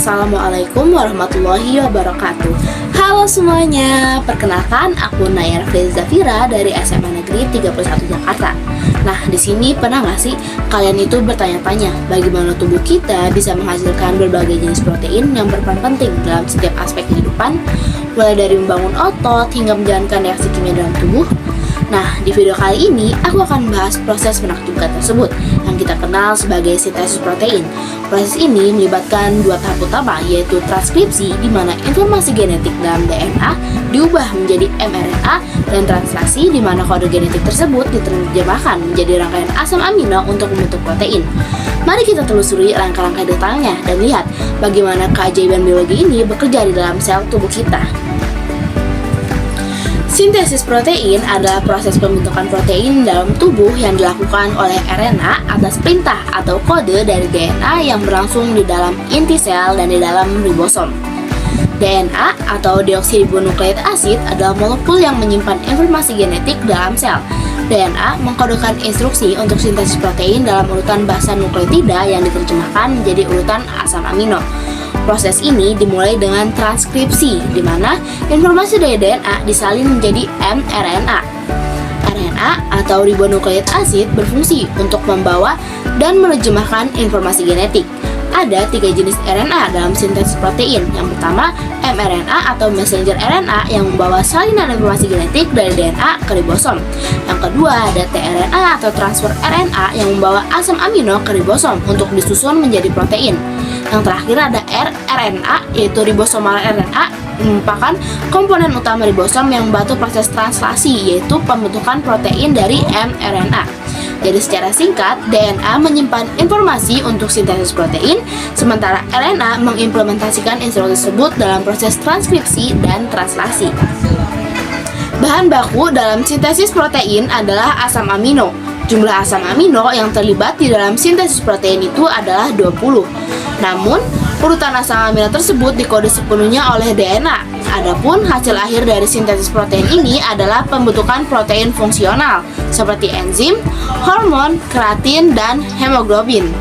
Assalamualaikum warahmatullahi wabarakatuh. Halo semuanya, perkenalkan aku Nayar Zafira dari SMA Negeri 31 Jakarta. Nah, di sini pernah nggak sih kalian itu bertanya-tanya bagaimana tubuh kita bisa menghasilkan berbagai jenis protein yang berperan penting dalam setiap aspek kehidupan, mulai dari membangun otot hingga menjalankan reaksi kimia dalam tubuh. Nah, di video kali ini aku akan membahas proses menakjubkan tersebut yang kita kenal sebagai sintesis protein. Proses ini melibatkan dua tahap utama, yaitu transkripsi di mana informasi genetik dalam DNA diubah menjadi mRNA, dan translasi di mana kode genetik tersebut diterjemahkan menjadi rangkaian asam amino untuk membentuk protein. Mari kita telusuri langkah-langkah detailnya dan lihat bagaimana keajaiban biologi ini bekerja di dalam sel tubuh kita. Sintesis protein adalah proses pembentukan protein dalam tubuh yang dilakukan oleh RNA atas perintah atau kode dari DNA yang berlangsung di dalam inti sel dan di dalam ribosom. DNA atau deoksiribonukleik asid adalah molekul yang menyimpan informasi genetik dalam sel. DNA mengkodekan instruksi untuk sintesis protein dalam urutan bahasa nukleotida yang diterjemahkan menjadi urutan asam amino. Proses ini dimulai dengan transkripsi, di mana informasi dari DNA disalin menjadi mRNA. RNA atau ribonukleik asid berfungsi untuk membawa dan menerjemahkan informasi genetik. Ada 3 jenis RNA dalam sintesis protein. Yang pertama, mRNA atau messenger RNA yang membawa salinan informasi genetik dari DNA ke ribosom. Yang kedua, ada tRNA atau transfer RNA yang membawa asam amino ke ribosom untuk disusun menjadi protein. Yang terakhir ada rRNA, yaitu ribosomal RNA, merupakan komponen utama ribosom yang membantu proses translasi, yaitu pembentukan protein dari mRNA. Jadi secara singkat, DNA menyimpan informasi untuk sintesis protein, sementara RNA mengimplementasikan instruksi tersebut dalam proses transkripsi dan translasi. Bahan baku dalam sintesis protein adalah asam amino. Jumlah asam amino yang terlibat di dalam sintesis protein itu adalah 20. Namun, urutan asam amino tersebut dikode sepenuhnya oleh DNA. Adapun hasil akhir dari sintesis protein ini adalah pembentukan protein fungsional seperti enzim, hormon, keratin, dan hemoglobin.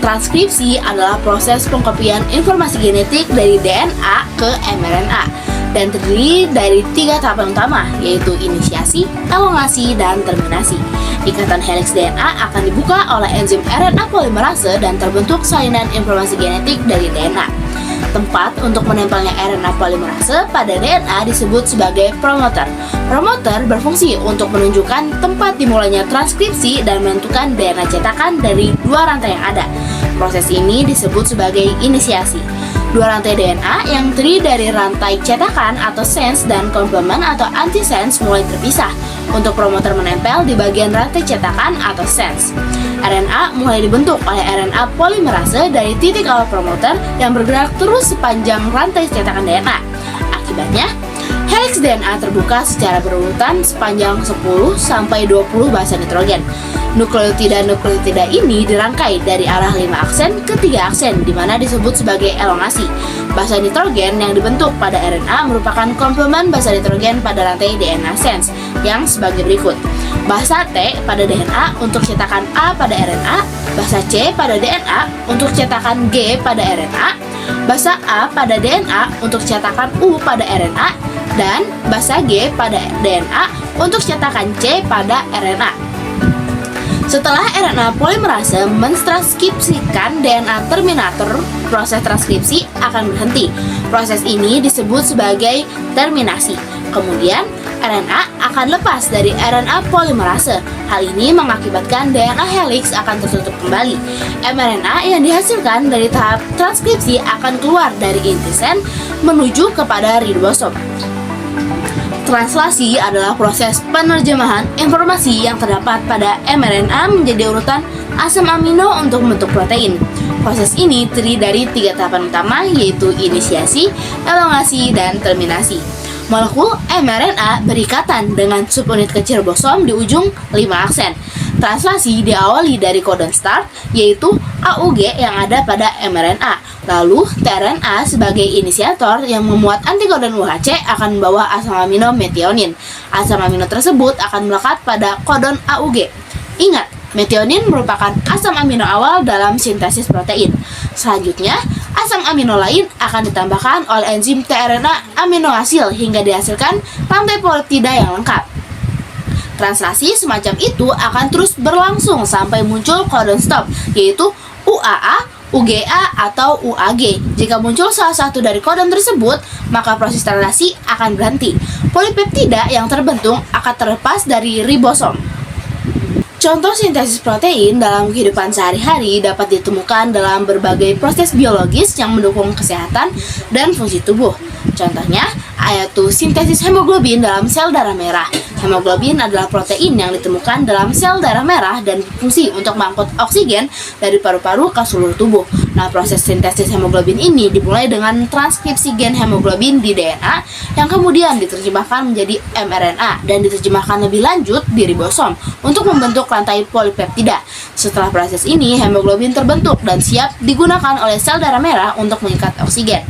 Transkripsi adalah proses pengkopian informasi genetik dari DNA ke mRNA dan terdiri dari 3 tahapan utama, yaitu inisiasi, elongasi, dan terminasi. Ikatan heliks DNA akan dibuka oleh enzim RNA polimerase dan terbentuk salinan informasi genetik dari DNA. Tempat untuk menempelnya RNA polimerase pada DNA disebut sebagai promoter. Promoter berfungsi untuk menunjukkan tempat dimulainya transkripsi dan menentukan DNA cetakan dari 2 rantai yang ada. Proses ini disebut sebagai inisiasi. 2 rantai DNA yang terdiri dari rantai cetakan atau sense dan komplement atau antisense mulai terpisah untuk promoter menempel di bagian rantai cetakan atau sense. RNA mulai dibentuk oleh RNA polimerase dari titik awal promoter yang bergerak terus sepanjang rantai cetakan DNA. Akibatnya, heliks DNA terbuka secara berurutan sepanjang 10 sampai 20 basa nitrogen. Nukleotida ini dirangkai dari arah 5 aksen ke 3 aksen, di mana disebut sebagai elongasi. Basa nitrogen yang dibentuk pada RNA merupakan komplement basa nitrogen pada rantai DNA sense yang sebagai berikut. Basa T pada DNA untuk cetakan A pada RNA, basa C pada DNA untuk cetakan G pada RNA, basa A pada DNA untuk cetakan U pada RNA, dan basa G pada DNA untuk cetakan C pada RNA. Setelah RNA polimerase mentranskripsikan DNA terminator, proses transkripsi akan berhenti. Proses ini disebut sebagai terminasi. Kemudian, RNA akan lepas dari RNA polimerase. Hal ini mengakibatkan DNA heliks akan tertutup kembali. mRNA yang dihasilkan dari tahap transkripsi akan keluar dari inti sel menuju kepada ribosom. Translasi adalah proses penerjemahan informasi yang terdapat pada mRNA menjadi urutan asam amino untuk membentuk protein. Proses ini terdiri dari 3 tahapan utama, yaitu inisiasi, elongasi, dan terminasi. Molekul mRNA berikatan dengan subunit kecil ribosom di ujung 5 aksen. Translasi diawali dari codon start, yaitu AUG yang ada pada mRNA. Lalu, tRNA sebagai inisiator yang memuat antikodon UHC akan membawa asam amino metionin. Asam amino tersebut akan melekat pada kodon AUG. Ingat, metionin merupakan asam amino awal dalam sintesis protein. Selanjutnya, Asam amino lain akan ditambahkan oleh enzim tRNA aminoasil hingga dihasilkan rantai peptida yang lengkap. Translasi semacam itu akan terus berlangsung sampai muncul codon stop, yaitu UAA, UGA, atau UAG. Jika muncul salah satu dari kodon tersebut, maka proses translasi akan berhenti. Polipeptida yang terbentuk akan terlepas dari ribosom. Contoh sintesis protein dalam kehidupan sehari-hari dapat ditemukan dalam berbagai proses biologis yang mendukung kesehatan dan fungsi tubuh. Contohnya, yaitu sintesis hemoglobin dalam sel darah merah. Hemoglobin adalah protein yang ditemukan dalam sel darah merah dan berfungsi untuk mengangkut oksigen dari paru-paru ke seluruh tubuh. Nah, proses sintesis hemoglobin ini dimulai dengan transkripsi gen hemoglobin di DNA yang kemudian diterjemahkan menjadi mRNA dan diterjemahkan lebih lanjut di ribosom untuk membentuk rantai polipeptida. Setelah proses ini, hemoglobin terbentuk dan siap digunakan oleh sel darah merah untuk mengikat oksigen.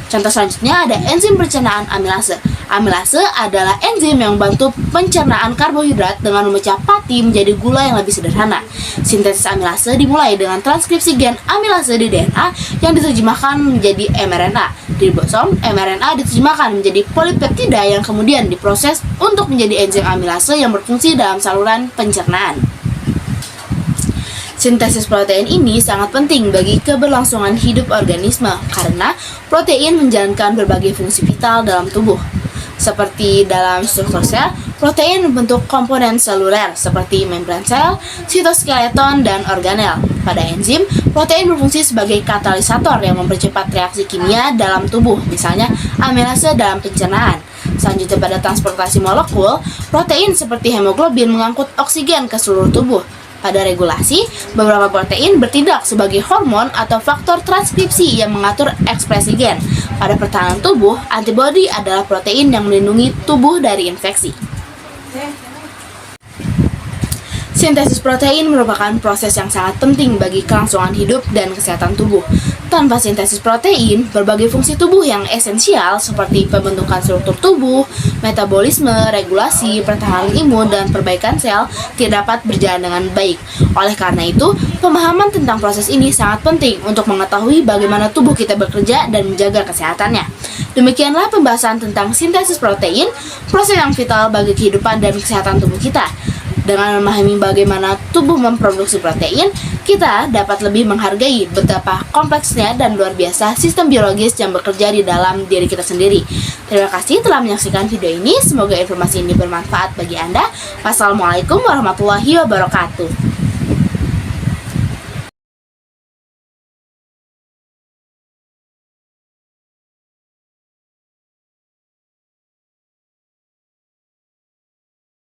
Contoh selanjutnya ada enzim pencernaan amilase. Amilase adalah enzim yang membantu pencernaan karbohidrat dengan memecah pati menjadi gula yang lebih sederhana. Sintesis amilase dimulai dengan transkripsi gen amilase di DNA yang diterjemahkan menjadi mRNA. Di ribosom, mRNA diterjemahkan menjadi polipeptida yang kemudian diproses untuk menjadi enzim amilase yang berfungsi dalam saluran pencernaan. Sintesis protein ini sangat penting bagi keberlangsungan hidup organisme karena protein menjalankan berbagai fungsi vital dalam tubuh. Seperti dalam struktur sel, protein membentuk komponen seluler seperti membran sel, sitoskeleton, dan organel. Pada enzim, protein berfungsi sebagai katalisator yang mempercepat reaksi kimia dalam tubuh, misalnya amilase dalam pencernaan. Selanjutnya pada transportasi molekul, protein seperti hemoglobin mengangkut oksigen ke seluruh tubuh. Pada regulasi, beberapa protein bertindak sebagai hormon atau faktor transkripsi yang mengatur ekspresi gen. Pada pertahanan tubuh, antibodi adalah protein yang melindungi tubuh dari infeksi. Sintesis protein merupakan proses yang sangat penting bagi kelangsungan hidup dan kesehatan tubuh. Tanpa sintesis protein, berbagai fungsi tubuh yang esensial seperti pembentukan struktur tubuh, metabolisme, regulasi, pertahanan imun, dan perbaikan sel tidak dapat berjalan dengan baik. Oleh karena itu, pemahaman tentang proses ini sangat penting untuk mengetahui bagaimana tubuh kita bekerja dan menjaga kesehatannya. Demikianlah pembahasan tentang sintesis protein, proses yang vital bagi kehidupan dan kesehatan tubuh kita. Dengan memahami bagaimana tubuh memproduksi protein, kita dapat lebih menghargai betapa kompleksnya dan luar biasa sistem biologis yang bekerja di dalam diri kita sendiri. Terima kasih telah menyaksikan video ini. Semoga informasi ini bermanfaat bagi Anda. Wassalamualaikum warahmatullahi wabarakatuh.